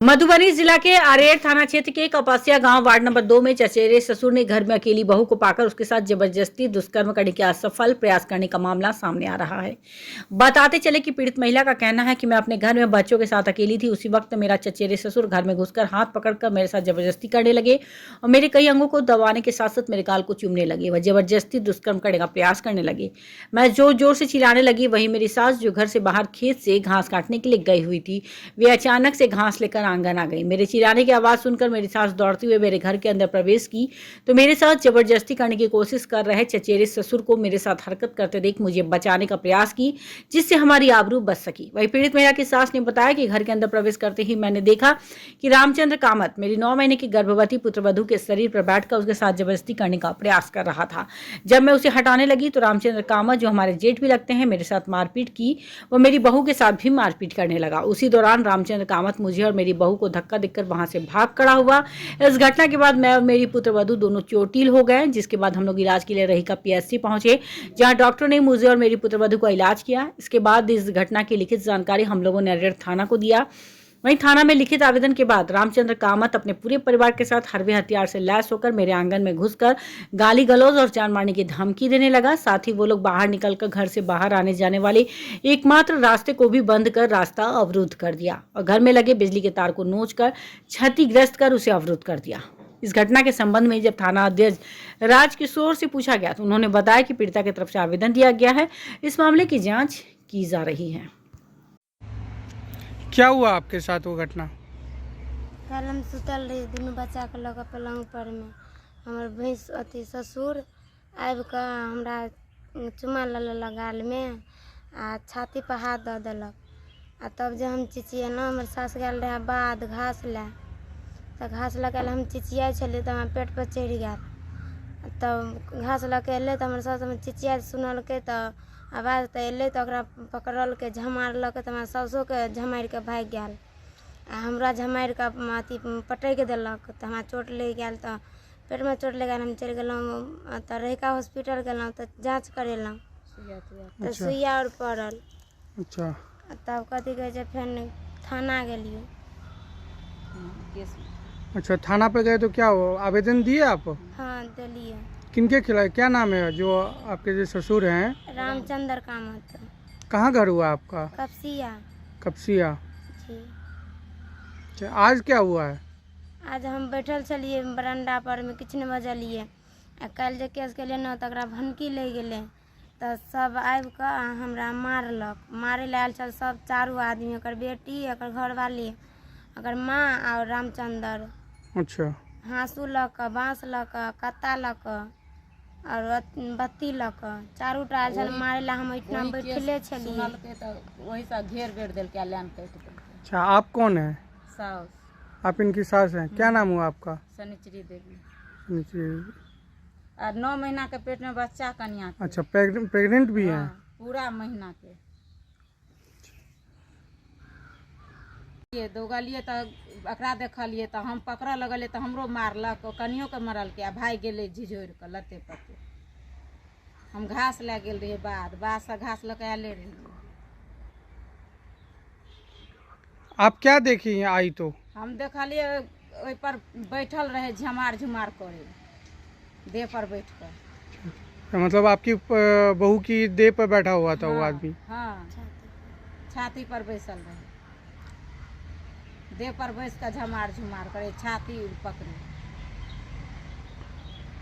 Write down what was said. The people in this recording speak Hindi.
मधुबनी जिला के आरेर थाना क्षेत्र के कपासिया गांव वार्ड नंबर 2 में चचेरे ससुर ने घर में अकेली बहू को पाकर उसके साथ जबरदस्ती दुष्कर्म करने के असफल प्रयास करने का मामला सामने आ रहा है। बताते चले कि पीड़ित महिला का कहना है कि मैं अपने घर में बच्चों के साथ अकेली थी। उसी वक्त मेरा चचेरे ससुर घर में घुसकर हाथ पकड़कर मेरे साथ जबरदस्ती करने लगे और मेरे कई अंगों को दबाने के साथ साथ मेरे गाल को चूमने लगे। वह जबरदस्ती दुष्कर्म करने का प्रयास करने लगे। मैं जोर जोर से चिल्लाने लगी। वहीं मेरी सास जो घर से बाहर खेत से घास काटने के लिए गई हुई थी, वे अचानक से घास लेकर आंगन आ गई। मेरे चिल्लाने की आवाज सुनकर मेरी सास दौड़ते हुए मेरे घर के अंदर प्रवेश की तो मेरे साथ जबरदस्ती करने की कोशिश कर रहे चचेरे ससुर को मेरे साथ हरकत करते देख मुझे बचाने का प्रयास की, जिससे हमारी आबरू बच सकी। वही पीड़ित महिला की सास ने बताया कि घर के अंदर प्रवेश करते ही मैंने देखा कि रामचंद्र कामत मेरी 9 महीने की गर्भवती पुत्रवधू के शरीर पर बैठकर उसके साथ जबरदस्ती करने का प्रयास कर रहा था। जब मैं उसे हटाने लगी तो रामचंद्र कामत, जो हमारे जेठ भी लगते हैं, मेरे साथ मारपीट की। वो मेरी बहू के साथ भी मारपीट करने लगा। उसी दौरान रामचंद्र कामत मुझे और मेरी बहू को धक्का देकर वहां से भाग खड़ा हुआ। इस घटना के बाद मैं और मेरी पुत्रवधू दोनों चोटिल हो गए, जिसके बाद हम लोग इलाज के लिए रही का पीएचसी पहुंचे, जहां डॉक्टर ने मुझे और मेरी पुत्रवधू का इलाज किया। इसके बाद इस घटना की लिखित जानकारी हम लोगों ने अरेर थाना को दिया। वहीं थाना में लिखित आवेदन के बाद रामचंद्र कामत अपने पूरे परिवार के साथ हरवे हथियार से लैस होकर मेरे आंगन में घुसकर गाली गलौज और जान मारने की धमकी देने लगा। साथ ही वो लोग बाहर निकलकर घर से बाहर आने जाने वाले एकमात्र रास्ते को भी बंद कर रास्ता अवरुद्ध कर दिया और घर में लगे बिजली के तार को नोचकर क्षतिग्रस्त कर उसे अवरुद्ध कर दिया। इस घटना के संबंध में जब थाना अध्यक्ष राजकिशोर से पूछा गया तो उन्होंने बताया कि पीड़िता की तरफ से आवेदन दिया गया है। इस मामले की जाँच की जा रही है। क्या हुआ आपके साथ वो घटना? कल हम सुतल रही, दुनू बच्चा के लऽ कऽ पलंग पर में हमर भैंस अथी ससुर आबि कऽ हमरा चुमा लऽ लेलक गाल में आ छाती पर हाथ दऽ देलक। आ तब जे हम चिचिएलहुँ, हमर सास गेल रहे बाध घास लए, तऽ घास लऽ के हम चिचियाइ छलियै तऽ हमरा पेट पर चढ़ि गेल। तब घास लऽ के एलै तऽ हमर सास हमर चिचियाइत सुनलकै तऽ आवाज तऽ एलै तऽ ओकरा पकड़लकै, झमारलकै तऽ हमरा साउसोके झमारि कऽ भागि गेल आ हमरा झमारि कऽ अथी पटकि देलक तऽ हमरा चोट लागि गेल। तऽ पेटमे चोट लागि गेल, हम चलि गेलहुँ तऽ रहिका हॉस्पिटल गेलहुँ तऽ जाँच करेलहुँ तऽ सुइया आओर पड़ल। अच्छा, तब कथी कहै छै, फेर थाना गेलियै। अच्छा, थाना पे गए तो क्या हुआ? आवेदन दिए आप? हाँ दिलिए। किनके खिलाफ? क्या नाम है जो आपके जो ससुर हैं? रामचंद्र कामत। कहाँ घर हुआ आपका? कपसिया। कपसिया। जी। अच्छा, आज क्या हुआ है? आज हम बैठल छलिए बरंडा पर में, किछु नहीं बजलिए। कल जे केस केलिए न तकरा भनकी लग गेलै तऽ सब आबि कऽ हमरा मारलक। मारे लए आयल छल सब चारू आदमी, एकर बेटी, एकर घरवाली, एकर माँ और रामचंद्र। अच्छा, हाँसू लऽ कऽ, बाँस लऽ कऽ, कत्ता लऽ कऽ और बत्ती लऽ कऽ चारू टा आयल छल मारे लए। हम इतना बैठले छलिए। वही सा घेर बेर दिल के लाइन कट दिल। अच्छा, आप कौन है? साउस आप इनकी सास हैं? क्या नाम हुआ आपका? शनिचरी देवी। जी। और 9 महीना के पेट में बच्चा कन्या के। अच्छा, प्रेग्नेंट भी हैं? पूरा महीना के ये दो गलिए तो एकरा देखलिए तो हम पकड़ लगलिए तो हमरो मारलक, कनियो के मरल के भाग गेले झिझोर के लते पते। हम घास ले गेल रहिए बाध से घास लऽ के आले रहिए। आप क्या देखी आई तो? हम देखलिए ओहि पर बैठल रहे झमार झुमार करे, देह पर बैठ कर। मतलब आपकी बहू की देह पर बैठा हुआ था वो आदमी? हाँ, छाती पर बैसल रहे, देह पर बैस कर झमार झुमार करे, छाती पकड़े।